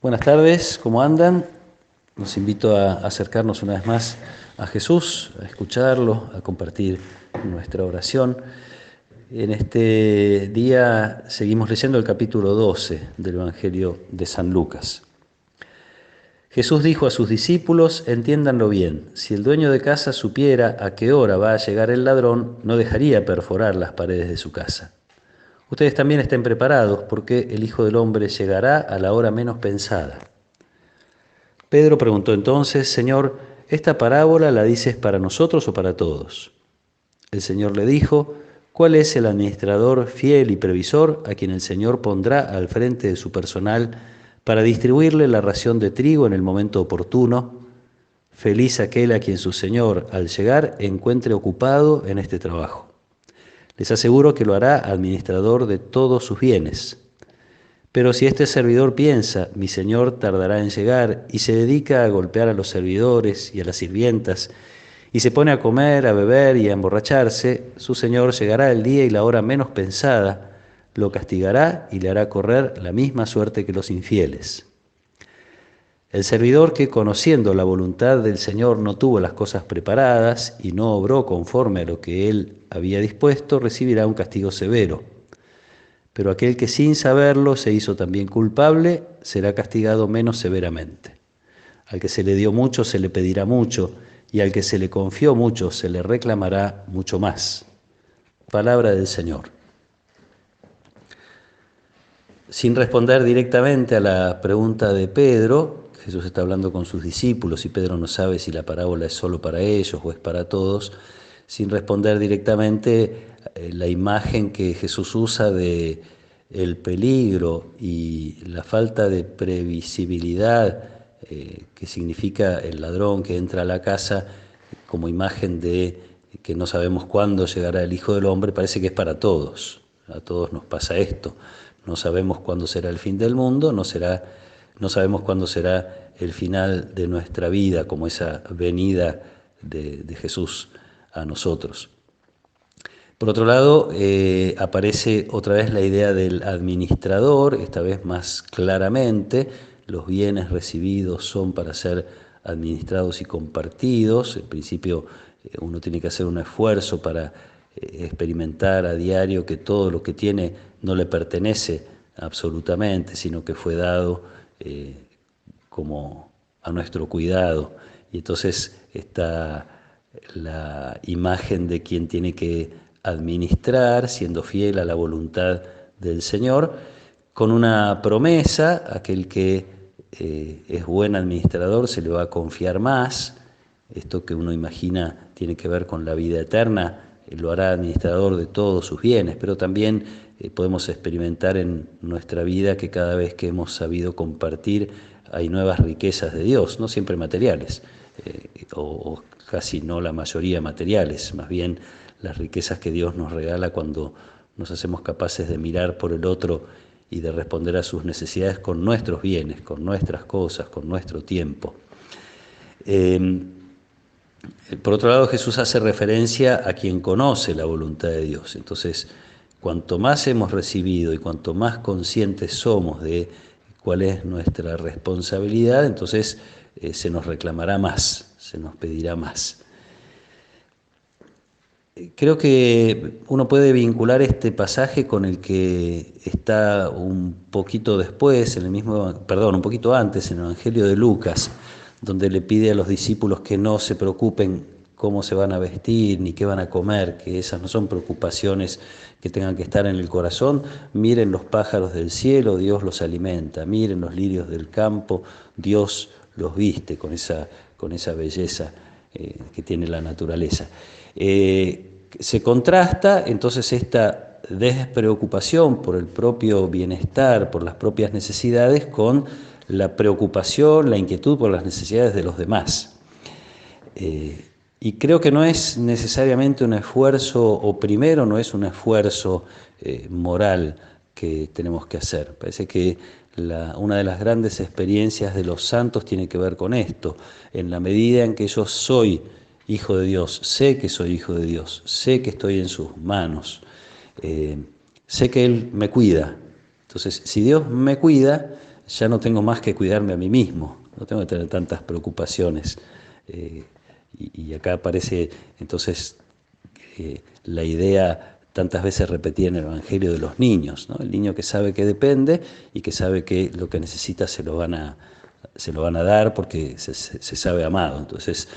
Buenas tardes, ¿cómo andan? Los invito a acercarnos una vez más a Jesús, a escucharlo, a compartir nuestra oración. En este día seguimos leyendo el capítulo 12 del Evangelio de San Lucas. Jesús dijo a sus discípulos: entiéndanlo bien, si el dueño de casa supiera a qué hora va a llegar el ladrón, no dejaría perforar las paredes de su casa. Ustedes también estén preparados, porque el Hijo del Hombre llegará a la hora menos pensada. Pedro preguntó entonces: Señor, ¿esta parábola la dices para nosotros o para todos? El Señor le dijo: ¿cuál es el administrador fiel y previsor a quien el Señor pondrá al frente de su personal para distribuirle la ración de trigo en el momento oportuno? Feliz aquel a quien su Señor, al llegar, encuentre ocupado en este trabajo. Les aseguro que lo hará administrador de todos sus bienes. Pero si este servidor piensa: mi señor tardará en llegar, y se dedica a golpear a los servidores y a las sirvientas, y se pone a comer, a beber y a emborracharse, su señor llegará el día y la hora menos pensada, lo castigará y le hará correr la misma suerte que los infieles. El servidor que, conociendo la voluntad del Señor, no tuvo las cosas preparadas y no obró conforme a lo que él había dispuesto, recibirá un castigo severo. Pero aquel que sin saberlo se hizo también culpable, será castigado menos severamente. Al que se le dio mucho, se le pedirá mucho, y al que se le confió mucho, se le reclamará mucho más. Palabra del Señor. Sin responder directamente a la pregunta de Pedro, Jesús está hablando con sus discípulos y Pedro no sabe si la parábola es solo para ellos o es para todos. Sin responder directamente, la imagen que Jesús usa de el peligro y la falta de previsibilidad que significa el ladrón que entra a la casa como imagen de que no sabemos cuándo llegará el Hijo del Hombre, parece que es para todos. A todos nos pasa esto. No sabemos cuándo será el fin del mundo, no sabemos cuándo será el final de nuestra vida, como esa venida de Jesús a nosotros. Por otro lado, aparece otra vez la idea del administrador, esta vez más claramente. Los bienes recibidos son para ser administrados y compartidos. En principio, uno tiene que hacer un esfuerzo para experimentar a diario que todo lo que tiene no le pertenece absolutamente, sino que fue dado como a nuestro cuidado. Y entonces está la imagen de quien tiene que administrar, siendo fiel a la voluntad del Señor, con una promesa: aquel que es buen administrador se le va a confiar más. Esto que uno imagina tiene que ver con la vida eterna, lo hará administrador de todos sus bienes, pero también podemos experimentar en nuestra vida que cada vez que hemos sabido compartir hay nuevas riquezas de Dios, no siempre materiales, o casi no la mayoría materiales, más bien las riquezas que Dios nos regala cuando nos hacemos capaces de mirar por el otro y de responder a sus necesidades con nuestros bienes, con nuestras cosas, con nuestro tiempo. Por otro lado, Jesús hace referencia a quien conoce la voluntad de Dios. Entonces, cuanto más hemos recibido y cuanto más conscientes somos de cuál es nuestra responsabilidad, entonces se nos reclamará más, se nos pedirá más. Creo que uno puede vincular este pasaje con el que está un poquito después, un poquito antes, en el Evangelio de Lucas, donde le pide a los discípulos que no se preocupen cómo se van a vestir ni qué van a comer, que esas no son preocupaciones que tengan que estar en el corazón. Miren los pájaros del cielo, Dios los alimenta. Miren los lirios del campo, Dios los viste con esa belleza que tiene la naturaleza. Se contrasta entonces esta despreocupación por el propio bienestar, por las propias necesidades, con la preocupación, la inquietud por las necesidades de los demás. Y creo que no es necesariamente un esfuerzo, o primero no es un esfuerzo moral que tenemos que hacer. Parece que una de las grandes experiencias de los santos tiene que ver con esto. En la medida en que yo soy hijo de Dios, sé que soy hijo de Dios, sé que estoy en sus manos, sé que Él me cuida. Entonces, si Dios me cuida, ya no tengo más que cuidarme a mí mismo, no tengo que tener tantas preocupaciones. Y acá aparece entonces la idea tantas veces repetida en el Evangelio de los niños, ¿no? El niño que sabe que depende y que sabe que lo que necesita se lo van a dar porque se sabe amado. Entonces,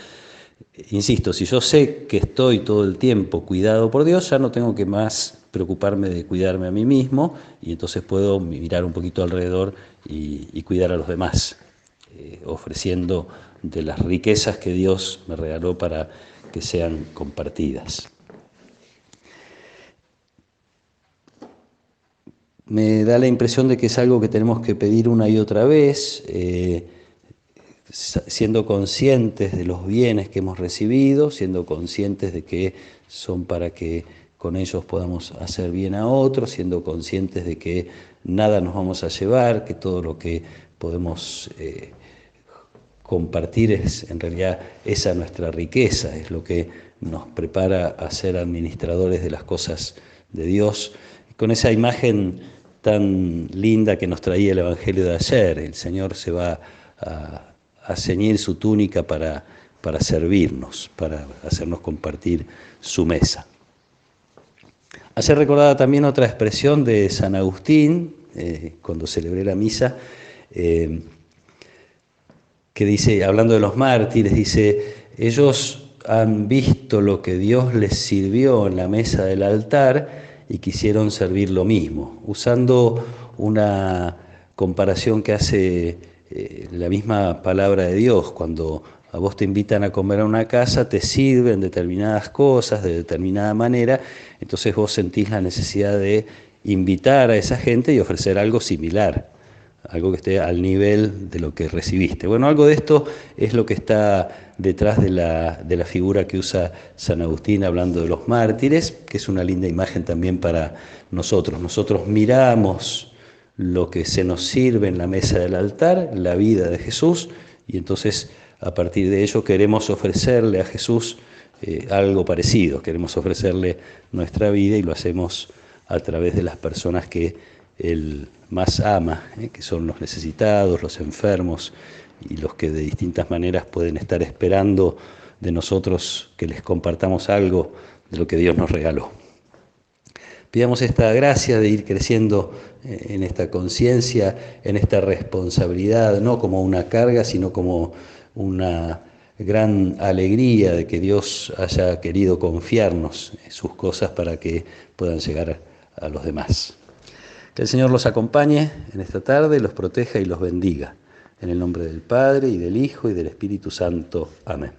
insisto, si yo sé que estoy todo el tiempo cuidado por Dios, ya no tengo que más preocuparme de cuidarme a mí mismo y entonces puedo mirar un poquito alrededor y cuidar a los demás, ofreciendo de las riquezas que Dios me regaló para que sean compartidas. Me da la impresión de que es algo que tenemos que pedir una y otra vez, siendo conscientes de los bienes que hemos recibido, siendo conscientes de que son para que con ellos podamos hacer bien a otros, siendo conscientes de que nada nos vamos a llevar, que todo lo que podemos compartir es en realidad esa nuestra riqueza, es lo que nos prepara a ser administradores de las cosas de Dios. Con esa imagen tan linda que nos traía el Evangelio de ayer, el Señor se va a ceñir su túnica para servirnos, para hacernos compartir su mesa. Ayer recordaba también otra expresión de San Agustín, cuando celebré la misa, que dice, hablando de los mártires, dice, ellos han visto lo que Dios les sirvió en la mesa del altar y quisieron servir lo mismo, usando una comparación que hace la misma palabra de Dios. Cuando a vos te invitan a comer a una casa, te sirven determinadas cosas de determinada manera, entonces vos sentís la necesidad de invitar a esa gente y ofrecer algo similar, algo que esté al nivel de lo que recibiste. Bueno, algo de esto es lo que está detrás de la figura que usa San Agustín hablando de los mártires, que es una linda imagen también para nosotros. Nosotros miramos lo que se nos sirve en la mesa del altar, la vida de Jesús, y entonces a partir de ello queremos ofrecerle a Jesús algo parecido, queremos ofrecerle nuestra vida y lo hacemos a través de las personas que Él más ama, que son los necesitados, los enfermos y los que de distintas maneras pueden estar esperando de nosotros que les compartamos algo de lo que Dios nos regaló. Pidamos esta gracia de ir creciendo en esta conciencia, en esta responsabilidad, no como una carga, sino como una gran alegría de que Dios haya querido confiarnos sus cosas para que puedan llegar a los demás. Que el Señor los acompañe en esta tarde, los proteja y los bendiga. En el nombre del Padre, y del Hijo, y del Espíritu Santo. Amén.